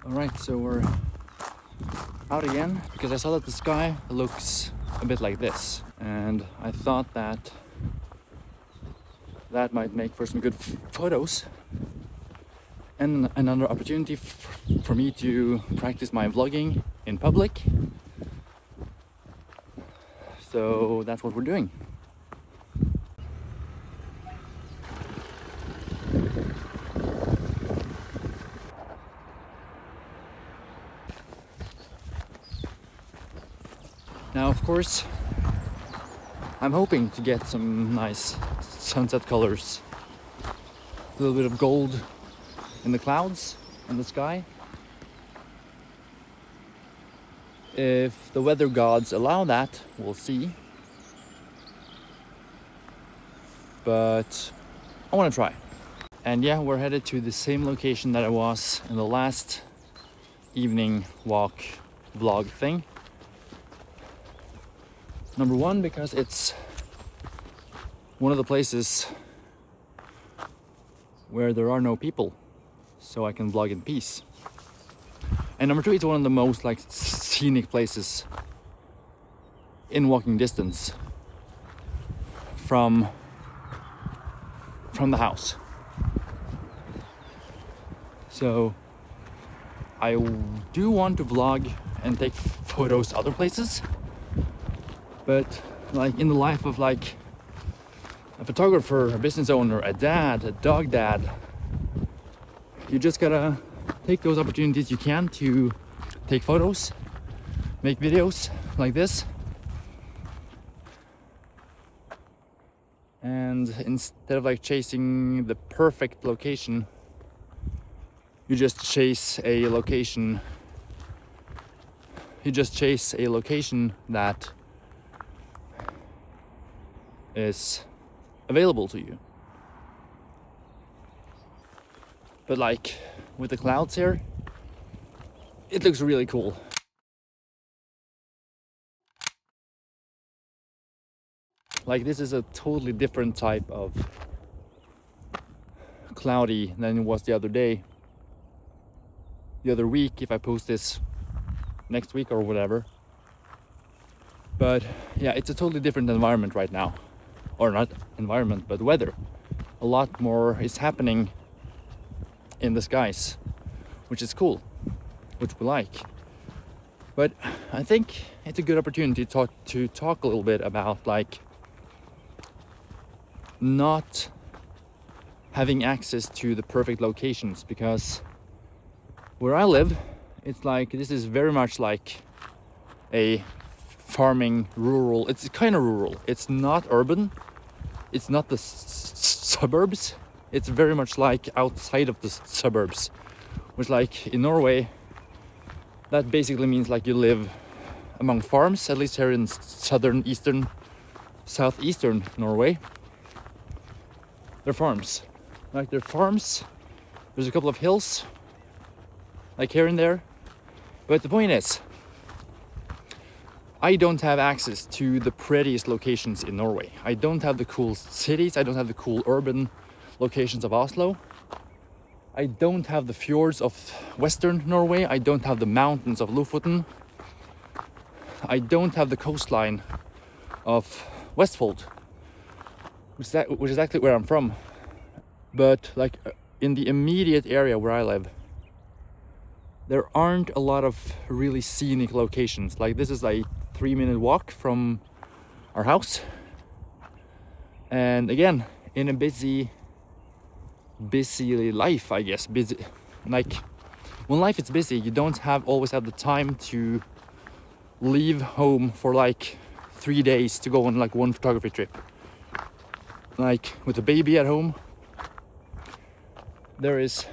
Alright, so we're out again because I saw that the sky looks a bit like this, and I thought that might make for some good photos and another opportunity for me to practice my vlogging in public. So that's what we're doing. Now, of course, I'm hoping to get some nice sunset colors. A little bit of gold in the clouds and the sky. If the weather gods allow that, we'll see. But I want to try. And yeah, we're headed to the same location that I was in the last evening walk vlog thing. Number one, because it's one of the places where there are no people, so I can vlog in peace. And number two, it's one of the most scenic places in walking distance from the house. So I do want to vlog and take photos other places, but in the life of a photographer, a business owner, a dad, a dog dad, you just gotta take those opportunities you can to take photos, make videos like this. And instead of chasing the perfect location, you just chase a location. You just chase a location that is available to you. But with the clouds here, it looks really cool. This is a totally different type of cloudy than it was the other day. The other week, if I post this next week or whatever. But yeah, it's a totally different environment right now. Or not environment, but weather. A lot more is happening in the skies, which is cool, which we like. But I think it's a good opportunity to talk a little bit about not having access to the perfect locations, because where I live, it's this is very much like a farming rural. It's kind of rural. It's not urban. It's not the suburbs. It's very much outside of the suburbs, which in Norway, that basically means you live among farms, at least here in southeastern Norway. They're farms. They're farms. There's a couple of hills, here and there. But the point is, I don't have access to the prettiest locations in Norway. I don't have the cool cities. I don't have the cool urban locations of Oslo. I don't have the fjords of Western Norway. I don't have the mountains of Lofoten. I don't have the coastline of Vestfold, which is actually where I'm from. But in the immediate area where I live, there aren't a lot of really scenic locations. This is a 3-minute walk from our house. And again, in a busy life, I guess. Busy, when life is busy, you don't always have the time to leave home for 3 days to go on one photography trip. With a baby at home, there is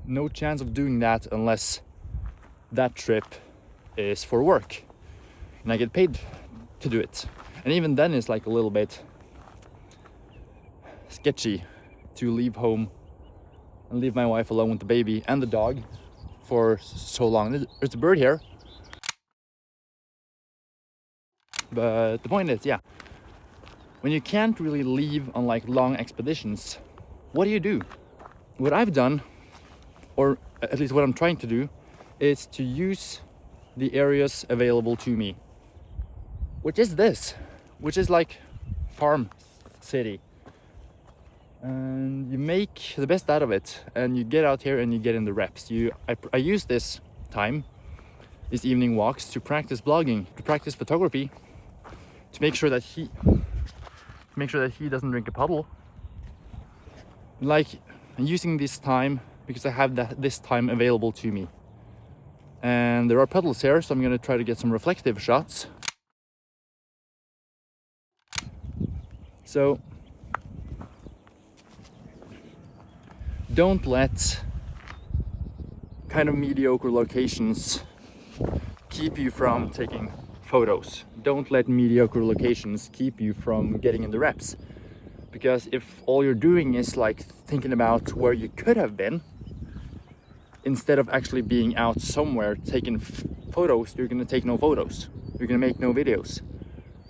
no chance of doing that unless that trip is for work and I get paid to do it. And even then it's a little bit sketchy to leave home and leave my wife alone with the baby and the dog for so long. There's a bird here. But the point is, yeah, when you can't really leave on long expeditions, what do you do? What I've done, or at least what I'm trying to do, is to use the areas available to me, which is like farm city, and you make the best out of it, and you get out here and you get in the reps. I use this time, these evening walks, to practice vlogging, to practice photography, to make sure that he doesn't drink a puddle. Like, using this time because I have this time available to me. And there are puddles here, so I'm gonna try to get some reflective shots. So don't let kind of mediocre locations keep you from taking photos. Don't let mediocre locations keep you from getting in the reps. Because if all you're doing is like thinking about where you could have been, instead of actually being out somewhere taking photos, you're gonna take no photos. You're gonna make no videos.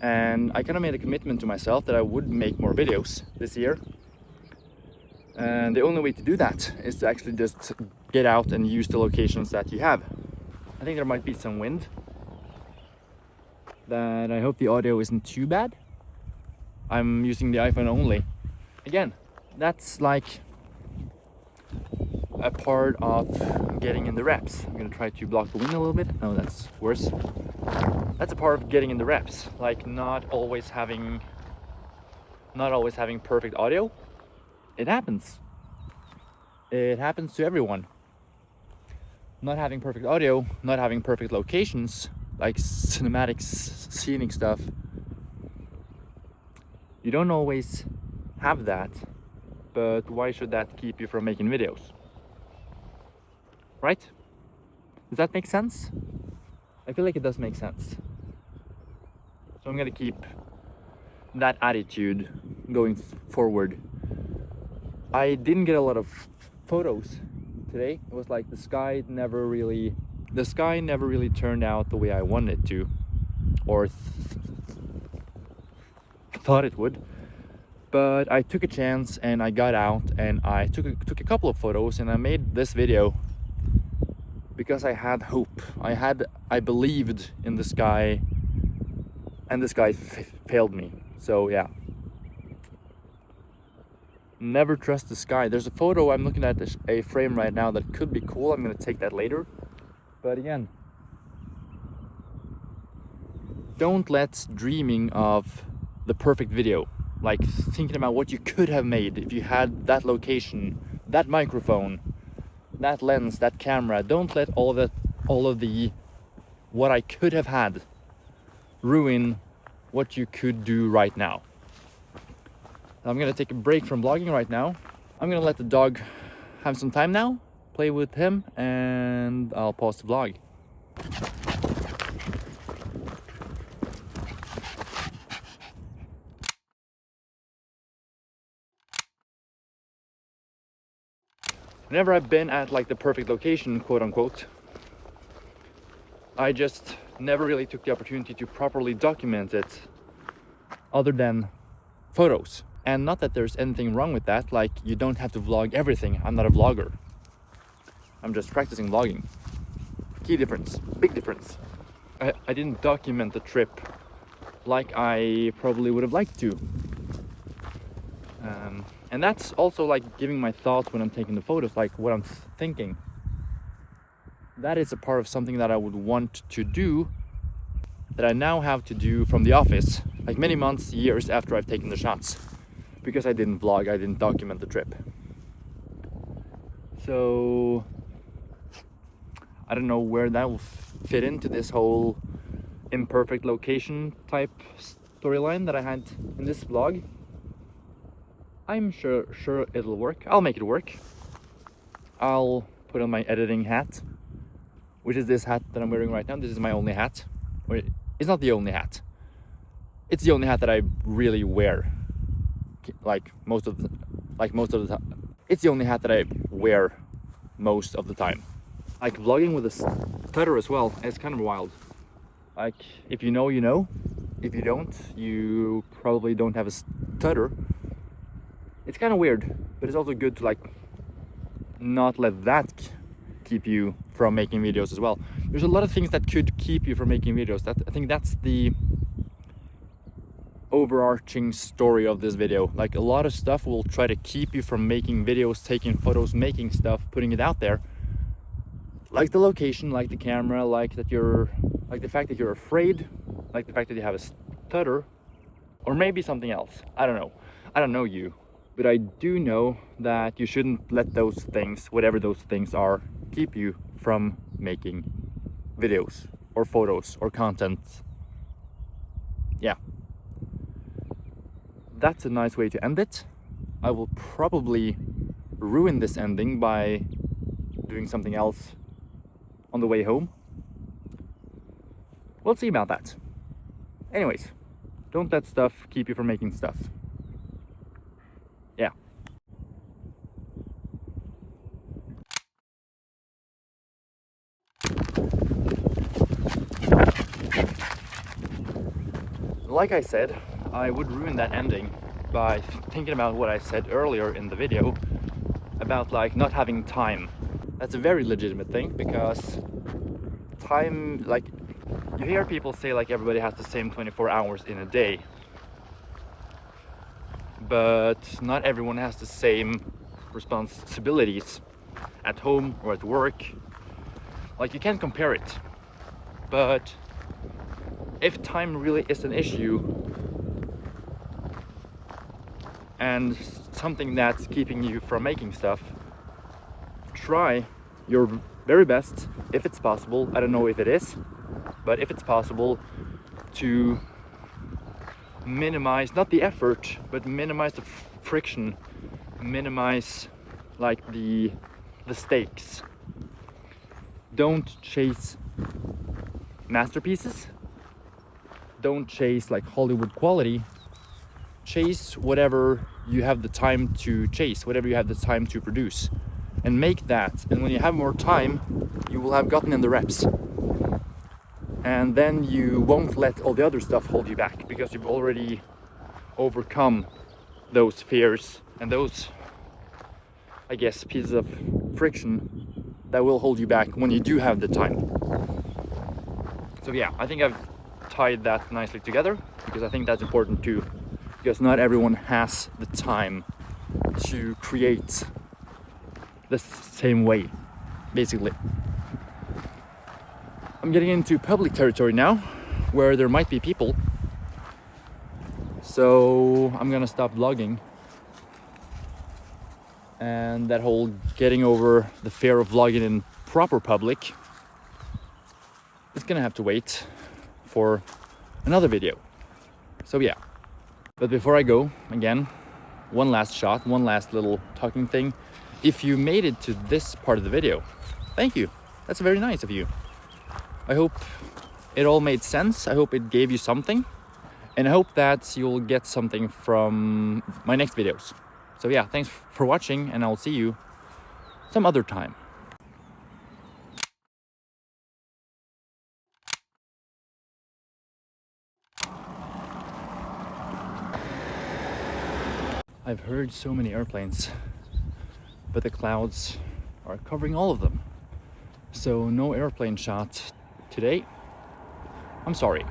And I kind of made a commitment to myself that I would make more videos this year. And the only way to do that is to actually just get out and use the locations that you have. I think there might be some wind. That I hope the audio isn't too bad. I'm using the iPhone only. Again, that's like a part of getting in the reps. I'm gonna try to block the wind a little bit. No, that's worse. That's a part of getting in the reps. Like not always having perfect audio. It happens. It happens to everyone. Not having perfect audio, not having perfect locations, like cinematic, scenic stuff. You don't always have that, but why should that keep you from making videos? Right? Does that make sense? I feel like it does make sense. So I'm gonna keep that attitude going forward. I didn't get a lot of photos today. It was like the sky never really turned out the way I wanted it to, or thought it would. But I took a chance and I got out and I took a couple of photos, and I made this video because I had hope. I believed in the sky, and the sky failed me. So yeah, never trust the sky. There's a photo, I'm looking at a frame right now that could be cool. I'm gonna take that later. But again, don't let dreaming of the perfect video, like thinking about what you could have made if you had that location, that microphone, that lens, that camera. Don't let all of the what I could have had ruin what you could do right now. I'm gonna take a break from vlogging right now. I'm gonna let the dog have some time now, play with him, and I'll pause the vlog. Whenever I've been at like the perfect location, quote unquote, I just never really took the opportunity to properly document it other than photos. And not that there's anything wrong with that, like you don't have to vlog everything. I'm not a vlogger. I'm just practicing vlogging. Key difference, big difference. I didn't document the trip like I probably would have liked to. And that's also like giving my thoughts when I'm taking the photos, like what I'm thinking. That is a part of something that I would want to do, that I now have to do from the office, like many months, years after I've taken the shots, because I didn't vlog, I didn't document the trip. So I don't know where that will fit into this whole imperfect location type storyline that I had in this vlog. I'm sure it'll work. I'll make it work. I'll put on my editing hat, which is this hat that I'm wearing right now. This is my only hat. Or it's not the only hat. It's the only hat that I really wear. Like most of the time. It's the only hat that I wear most of the time. Like vlogging with a stutter as well, it's kind of wild. Like if you know, you know. If you don't, you probably don't have a stutter. It's kind of weird, but it's also good to like not let that keep you from making videos as well. There's a lot of things that could keep you from making videos. I think that's the overarching story of this video. Like, a lot of stuff will try to keep you from making videos, taking photos, making stuff, putting it out there. Like the location, like the camera, like the fact that you're afraid, like the fact that you have a stutter, or maybe something else. I don't know. I don't know you, but I do know that you shouldn't let those things, whatever those things are, keep you from making videos or photos or content. Yeah. That's a nice way to end it. I will probably ruin this ending by doing something else on the way home. We'll see about that. Anyways, don't let stuff keep you from making stuff. Yeah. Like I said, I would ruin that ending by thinking about what I said earlier in the video about like not having time. That's a very legitimate thing, because time, like, you hear people say like everybody has the same 24 hours in a day, but not everyone has the same responsibilities at home or at work. Like, you can't compare it. But if time really is an issue and something that's keeping you from making stuff, try your very best, if it's possible. I don't know if it is, but if it's possible, to minimize, not the effort, but minimize the friction, minimize like the stakes. Don't chase masterpieces, don't chase like Hollywood quality. Chase whatever you have the time to chase, whatever you have the time to produce, and make that. And when you have more time, you will have gotten in the reps, and then you won't let all the other stuff hold you back, because you've already overcome those fears and those, I guess, pieces of friction that will hold you back when you do have the time. So yeah, I think I've tied that nicely together, because I think that's important too, because not everyone has the time to create the same way, basically. I'm getting into public territory now, where there might be people, so I'm gonna stop vlogging, and that whole getting over the fear of vlogging in proper public is gonna have to wait for another video. So yeah. But before I go, again, one last shot, one last little talking thing. If you made it to this part of the video, thank you. That's very nice of you. I hope it all made sense. I hope it gave you something. And I hope that you'll get something from my next videos. So yeah, thanks for watching, and I'll see you some other time. I've heard so many airplanes, but the clouds are covering all of them. So no airplane shot today. I'm sorry.